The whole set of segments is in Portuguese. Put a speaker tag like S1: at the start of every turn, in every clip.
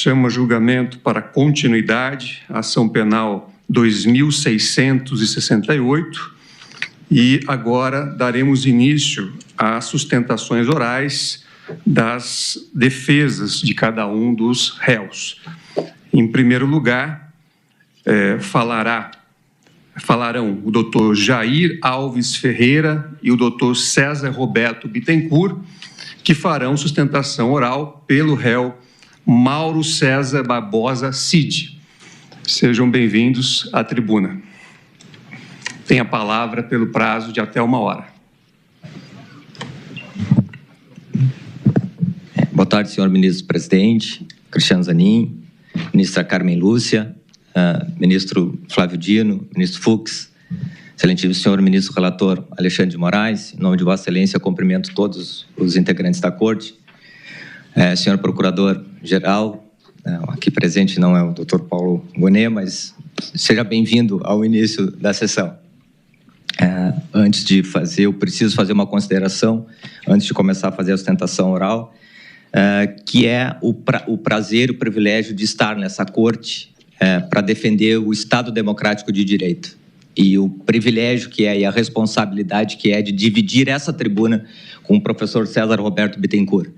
S1: Chama julgamento para continuidade, ação penal 2668, e agora daremos início às sustentações orais das defesas de cada um dos réus. Em primeiro lugar, falarão o doutor Jair Alves Ferreira e o doutor César Roberto Bittencourt, que farão sustentação oral pelo réu Mauro César Barbosa Cid. Sejam bem-vindos à tribuna. Tem a palavra pelo prazo de até 1 hora.
S2: Boa tarde, senhor ministro-presidente, Cristiano Zanin, ministra Carmen Lúcia, ministro Flávio Dino, ministro Fux, excelentíssimo senhor ministro relator Alexandre de Moraes, em nome de Vossa Excelência, cumprimento todos os integrantes da Corte, senhor procurador-geral, aqui presente não é o doutor Paulo Gonet, mas seja bem-vindo ao início da sessão. Antes de fazer, eu preciso fazer uma consideração, antes de começar a fazer a sustentação oral, que é o prazer e o privilégio de estar nessa Corte para defender o Estado Democrático de Direito. E o privilégio que é, e a responsabilidade que é de dividir essa tribuna com o professor César Roberto Bittencourt,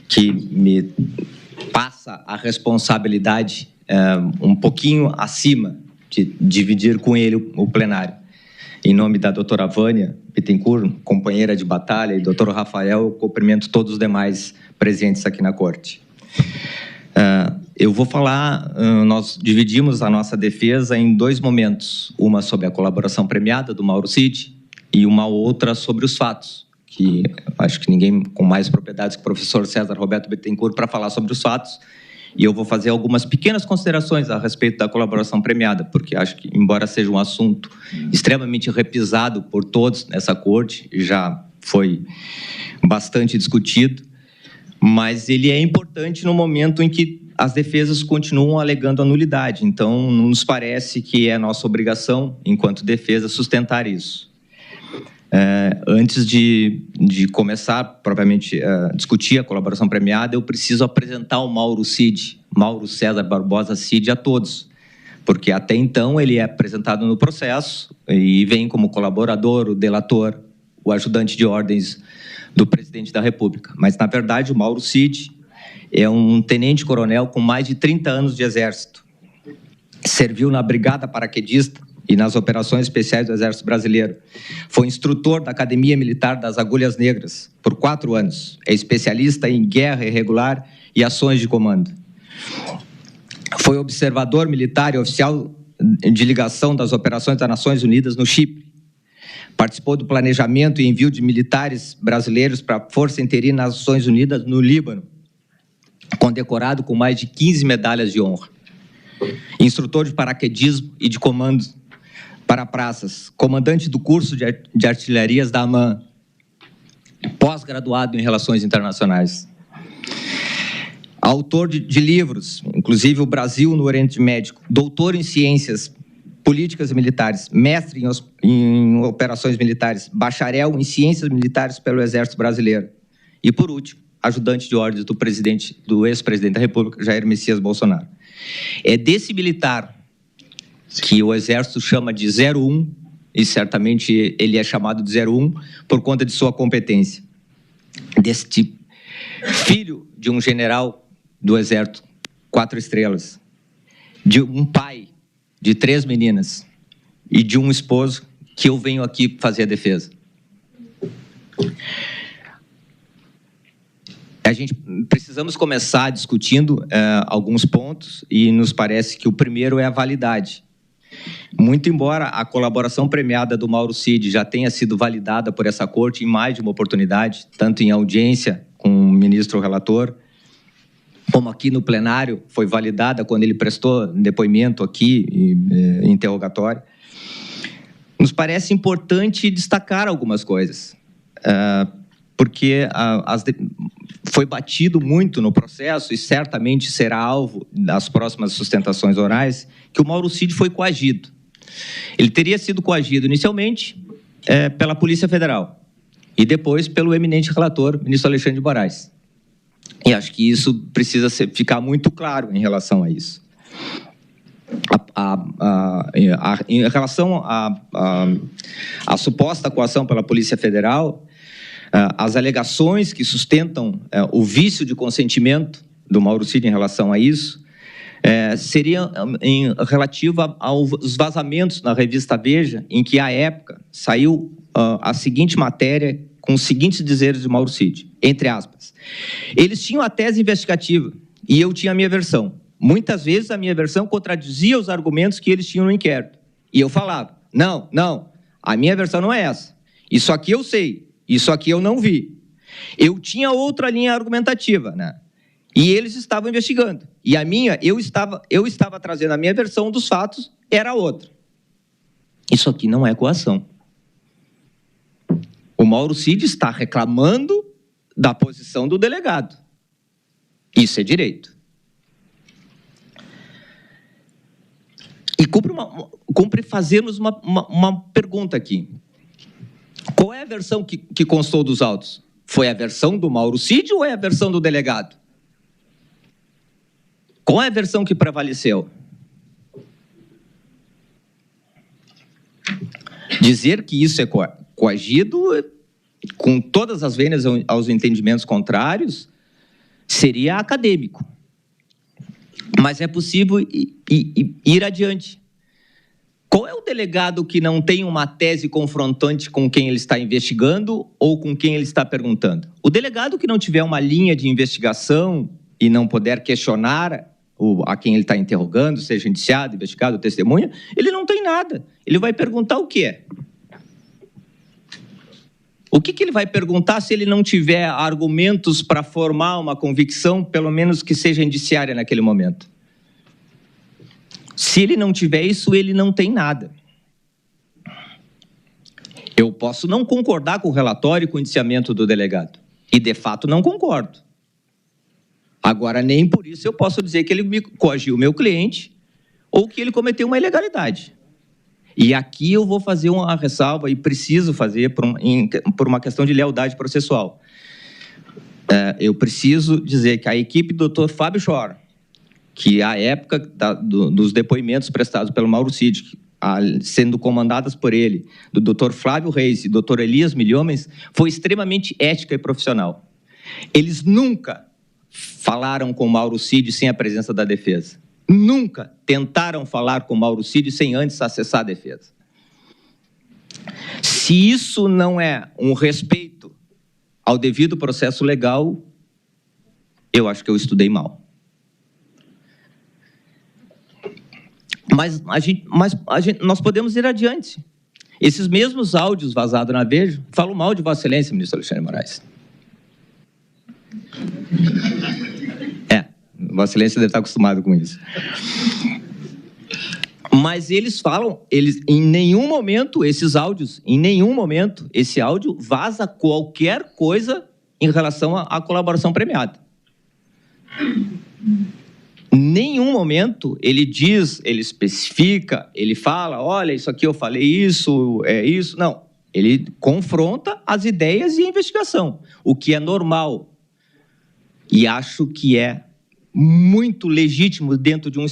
S2: que me passa a responsabilidade um pouquinho acima de dividir com ele o plenário. Em nome da doutora Vânia Bittencourt, companheira de batalha, e doutor Rafael, eu cumprimento todos os demais presentes aqui na Corte. Eu vou falar, nós dividimos a nossa defesa em 2 momentos, uma sobre a colaboração premiada do Mauro Cid e uma outra sobre os fatos, que acho que ninguém com mais propriedades que o professor César Roberto Bittencourt para falar sobre os fatos, e eu vou fazer algumas pequenas considerações a respeito da colaboração premiada, porque acho que, embora seja um assunto extremamente repisado por todos nessa Corte, já foi bastante discutido, mas ele é importante no momento em que as defesas continuam alegando a nulidade. Então, nos parece que é nossa obrigação, enquanto defesa, sustentar isso. Antes de começar, propriamente, a discutir a colaboração premiada, eu preciso apresentar o Mauro César Barbosa Cid, a todos, porque até então ele é apresentado no processo e vem como colaborador, o delator, o ajudante de ordens do presidente da República. Mas, na verdade, o Mauro Cid é um tenente-coronel com mais de 30 anos de exército. Serviu na Brigada Paraquedista e nas operações especiais do Exército Brasileiro. Foi instrutor da Academia Militar das Agulhas Negras por 4 anos. É especialista em guerra irregular e ações de comando. Foi observador militar e oficial de ligação das operações das Nações Unidas no Chipre. Participou do planejamento e envio de militares brasileiros para a Força Interina das Nações Unidas no Líbano, condecorado com mais de 15 medalhas de honra. Instrutor de paraquedismo e de comando para praças, comandante do curso de artilharias da AMAN, pós-graduado em Relações Internacionais. Autor de livros, inclusive O Brasil no Oriente Médio, doutor em Ciências Políticas e Militares, mestre em Operações Militares, bacharel em Ciências Militares pelo Exército Brasileiro. E, por último, ajudante de ordens do ex-presidente da República, Jair Messias Bolsonaro. É desse militar que o Exército chama de 01, e certamente ele é chamado de 01 por conta de sua competência. Desse tipo. Filho de um general do Exército, 4 estrelas, de um pai de 3 meninas e de um esposo, que eu venho aqui fazer a defesa. Precisamos começar discutindo alguns pontos, e nos parece que o primeiro é a validade. Muito embora a colaboração premiada do Mauro Cid já tenha sido validada por essa Corte em mais de uma oportunidade, tanto em audiência com o ministro relator, como aqui no plenário, foi validada quando ele prestou depoimento aqui, interrogatório, nos parece importante destacar algumas coisas, porque foi batido muito no processo, e certamente será alvo das próximas sustentações orais, que o Mauro Cid foi coagido. Ele teria sido coagido inicialmente pela Polícia Federal e depois pelo eminente relator, ministro Alexandre de Moraes. E acho que isso precisa ficar muito claro em relação a isso. Em relação à suposta coação pela Polícia Federal, as alegações que sustentam o vício de consentimento do Mauro Cid em relação a isso seria relativo aos vazamentos na revista Veja, em que, à época, saiu a seguinte matéria com os seguintes dizeres de Mauro Cid, entre aspas. Eles tinham a tese investigativa e eu tinha a minha versão. Muitas vezes a minha versão contradizia os argumentos que eles tinham no inquérito. E eu falava, não, a minha versão não é essa. Isso aqui eu sei, isso aqui eu não vi. Eu tinha outra linha argumentativa, né? E eles estavam investigando. E a minha, eu estava trazendo a minha versão dos fatos, era outra. Isso aqui não é coação. O Mauro Cid está reclamando da posição do delegado. Isso é direito. E cumpre fazermos uma pergunta aqui. Qual é a versão que constou dos autos? Foi a versão do Mauro Cid ou é a versão do delegado? Qual é a versão que prevaleceu? Dizer que isso é coagido, com todas as vênias aos entendimentos contrários, seria acadêmico. Mas é possível ir adiante. Qual é o delegado que não tem uma tese confrontante com quem ele está investigando ou com quem ele está perguntando? O delegado que não tiver uma linha de investigação e não puder questionar a quem ele está interrogando, seja indiciado, investigado, testemunha, ele não tem nada. Ele vai perguntar o quê? O que ele vai perguntar se ele não tiver argumentos para formar uma convicção, pelo menos que seja indiciária naquele momento? Se ele não tiver isso, ele não tem nada. Eu posso não concordar com o relatório e com o indiciamento do delegado. E, de fato, não concordo. Agora, nem por isso eu posso dizer que ele coagiu o meu cliente ou que ele cometeu uma ilegalidade. E aqui eu vou fazer uma ressalva, e preciso fazer por uma questão de lealdade processual. Eu preciso dizer que a equipe do Dr. Fábio Schor, que à época dos depoimentos prestados pelo Mauro Cid, sendo comandadas por ele, do Dr. Flávio Reis e Dr. Elias Milhomens, foi extremamente ética e profissional. Eles nunca falaram com Mauro Cid sem a presença da defesa. Nunca tentaram falar com Mauro Cid sem antes acessar a defesa. Se isso não é um respeito ao devido processo legal, eu acho que eu estudei mal. Mas nós podemos ir adiante. Esses mesmos áudios vazados na Veja falam mal de Vossa Excelência, ministro Alexandre de Moraes. Vossa Excelência deve estar acostumado com isso. Mas eles falam, em nenhum momento, esses áudios, em nenhum momento, esse áudio vaza qualquer coisa em relação à colaboração premiada. Em nenhum momento ele diz, ele especifica, ele fala, olha, isso aqui eu falei isso, é isso. Não, ele confronta as ideias e a investigação, o que é normal. E acho que é muito legítimo dentro de um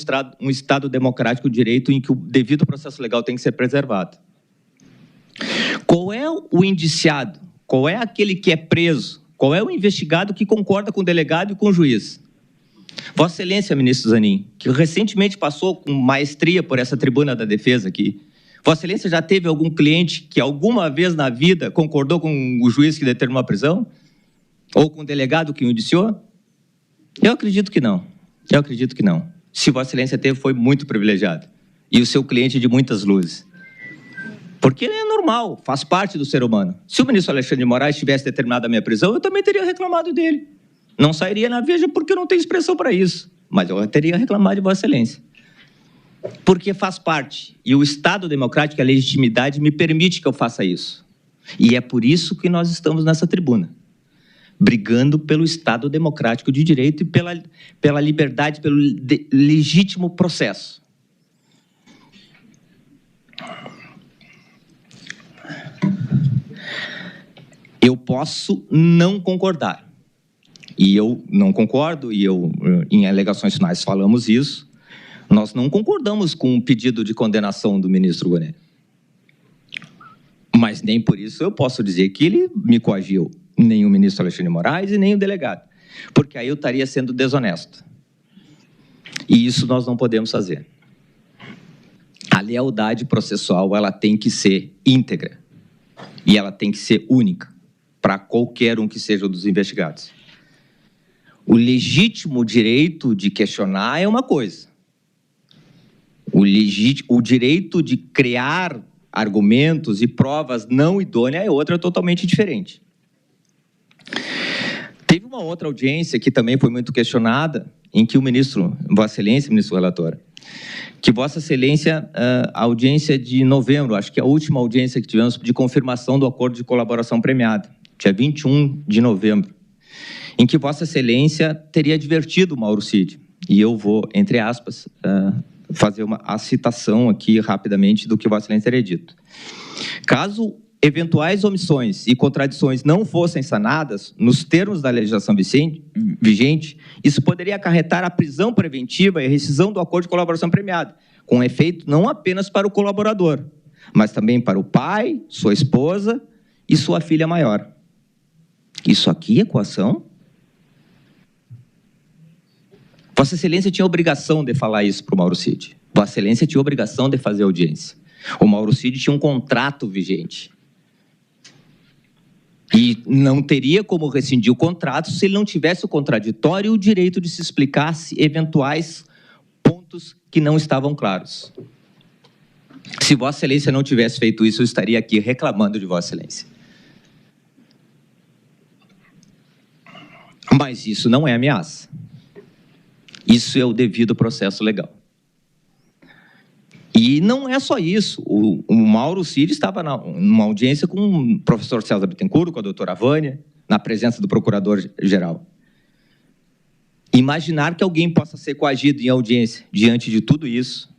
S2: Estado democrático de direito em que o devido processo legal tem que ser preservado. Qual é o indiciado? Qual é aquele que é preso? Qual é o investigado que concorda com o delegado e com o juiz? Vossa Excelência, ministro Zanin, que recentemente passou com maestria por essa tribuna da defesa aqui, Vossa Excelência já teve algum cliente que alguma vez na vida concordou com o juiz que determinou a prisão? Ou com o delegado que o indiciou? Eu acredito que não. Eu acredito que não. Se Vossa Excelência teve, foi muito privilegiado. E o seu cliente de muitas luzes. Porque é normal, faz parte do ser humano. Se o ministro Alexandre de Moraes tivesse determinado a minha prisão, eu também teria reclamado dele. Não sairia na Veja porque eu não tenho expressão para isso. Mas eu teria reclamado de Vossa Excelência. Porque faz parte. E o Estado democrático, a legitimidade, me permite que eu faça isso. E é por isso que nós estamos nessa tribuna. Brigando pelo Estado democrático de direito e pela liberdade, pelo legítimo processo. Eu posso não concordar E eu não concordo, e em alegações finais falamos isso. Nós não concordamos com o pedido de condenação do ministro Gonet. Mas nem por isso eu posso dizer que ele me coagiu, nem o ministro Alexandre de Moraes e nem o delegado, porque aí eu estaria sendo desonesto. E isso nós não podemos fazer. A lealdade processual, ela tem que ser íntegra e ela tem que ser única para qualquer um que seja dos investigados. O legítimo direito de questionar é uma coisa. O direito de criar argumentos e provas não idôneas é outra, totalmente diferente. Teve uma outra audiência que também foi muito questionada, em que o ministro, Vossa Excelência, ministro relator, que Vossa Excelência, a audiência de novembro, acho que a última audiência que tivemos de confirmação do acordo de colaboração premiada, dia 21 de novembro, em que Vossa Excelência teria advertido o Mauro Cid. E eu vou, entre aspas, fazer a citação aqui rapidamente do que Vossa Excelência teria dito. Caso eventuais omissões e contradições não fossem sanadas nos termos da legislação vigente, isso poderia acarretar a prisão preventiva e a rescisão do acordo de colaboração premiada, com efeito não apenas para o colaborador, mas também para o pai, sua esposa e sua filha maior. Isso aqui é coação? Vossa Excelência tinha obrigação de falar isso para o Mauro Cid. Vossa Excelência tinha obrigação de fazer audiência. O Mauro Cid tinha um contrato vigente. E não teria como rescindir o contrato se ele não tivesse o contraditório e o direito de se explicar eventuais pontos que não estavam claros. Se Vossa Excelência não tivesse feito isso, eu estaria aqui reclamando de Vossa Excelência. Mas isso não é ameaça. Isso é o devido processo legal. E não é só isso. O Mauro Cid estava numa audiência com o professor César Bittencourt, com a doutora Vânia, na presença do procurador-geral. Imaginar que alguém possa ser coagido em audiência diante de tudo isso,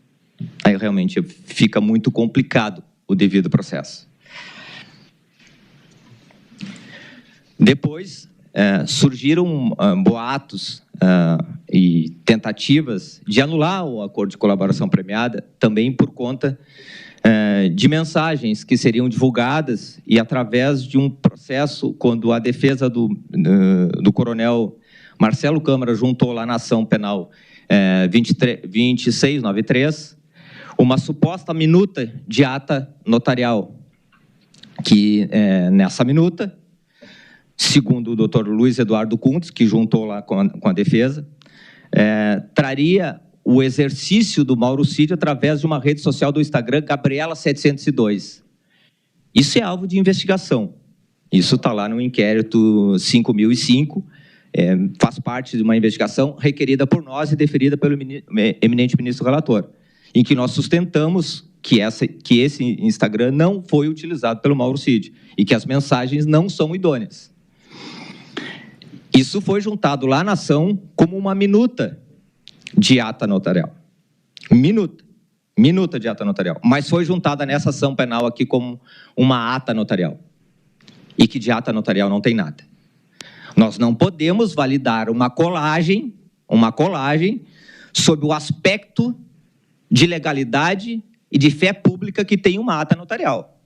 S2: aí realmente fica muito complicado o devido processo. Depois, surgiram boatos e tentativas de anular o acordo de colaboração premiada, também por conta de mensagens que seriam divulgadas e através de um processo, quando a defesa do coronel Marcelo Câmara juntou lá na ação penal 2693, uma suposta minuta de ata notarial, que nessa minuta, segundo o doutor Luiz Eduardo Kuntz, que juntou lá com a defesa, traria o exercício do Mauro Cid através de uma rede social do Instagram, Gabriela702. Isso é alvo de investigação. Isso está lá no inquérito 5005, faz parte de uma investigação requerida por nós e deferida pelo eminente ministro relator, em que nós sustentamos que esse Instagram não foi utilizado pelo Mauro Cid e que as mensagens não são idôneas. Isso foi juntado lá na ação como uma minuta de ata notarial. Minuta de ata notarial. Mas foi juntada nessa ação penal aqui como uma ata notarial. E que de ata notarial não tem nada. Nós não podemos validar uma colagem sob o aspecto de legalidade e de fé pública que tem uma ata notarial.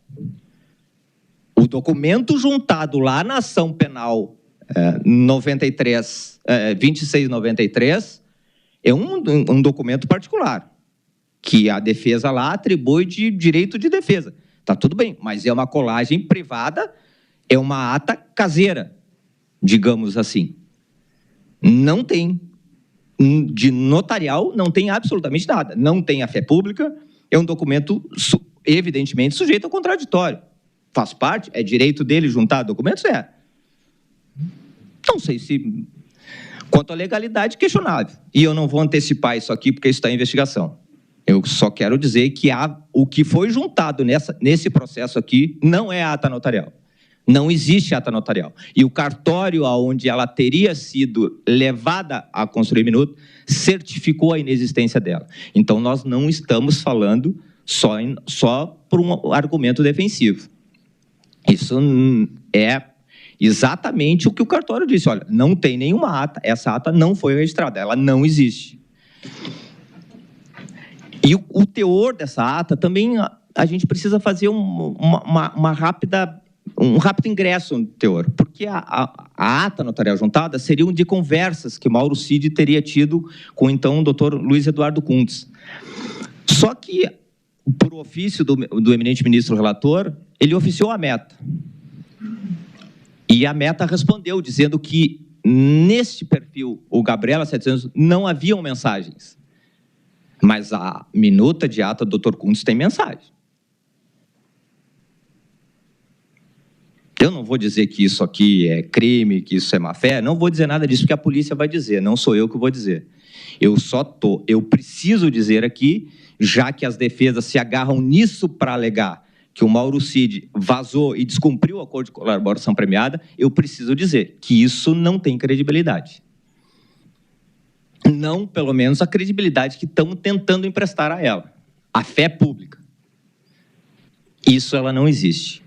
S2: O documento juntado lá na ação penal 2693 é um documento particular, que a defesa lá atribui de direito de defesa. Está tudo bem, mas é uma colagem privada, é uma ata caseira, digamos assim. Não tem, de notarial, não tem absolutamente nada. Não tem a fé pública, é um documento evidentemente sujeito ao contraditório. Faz parte, é direito dele juntar documentos? Não sei se... Quanto à legalidade, questionável. E eu não vou antecipar isso aqui, porque isso está em investigação. Eu só quero dizer que o que foi juntado nesse processo aqui não é ata notarial. Não existe ata notarial. E o cartório onde ela teria sido levada a construir minuto certificou a inexistência dela. Então, nós não estamos falando só por um argumento defensivo. Isso é exatamente o que o cartório disse. Olha, não tem nenhuma ata, essa ata não foi registrada, ela não existe. E o teor dessa ata também a gente precisa fazer um rápido ingresso no teor, porque a ata notarial juntada seria de conversas que Mauro Cid teria tido com então o doutor Luiz Eduardo Kuntz. Só que, por ofício do eminente ministro relator, ele oficiou a meta. E a meta respondeu, dizendo que neste perfil, o Gabriela 700, não haviam mensagens. Mas a minuta de ata do Dr. Kuntz tem mensagem. Eu não vou dizer que isso aqui é crime, que isso é má-fé, não vou dizer nada disso, porque a polícia vai dizer, não sou eu que vou dizer. Eu preciso dizer aqui, já que as defesas se agarram nisso para alegar que o Mauro Cid vazou e descumpriu o acordo de colaboração premiada, eu preciso dizer que isso não tem credibilidade. Não, pelo menos, a credibilidade que estão tentando emprestar a ela. A fé pública. Isso ela não existe.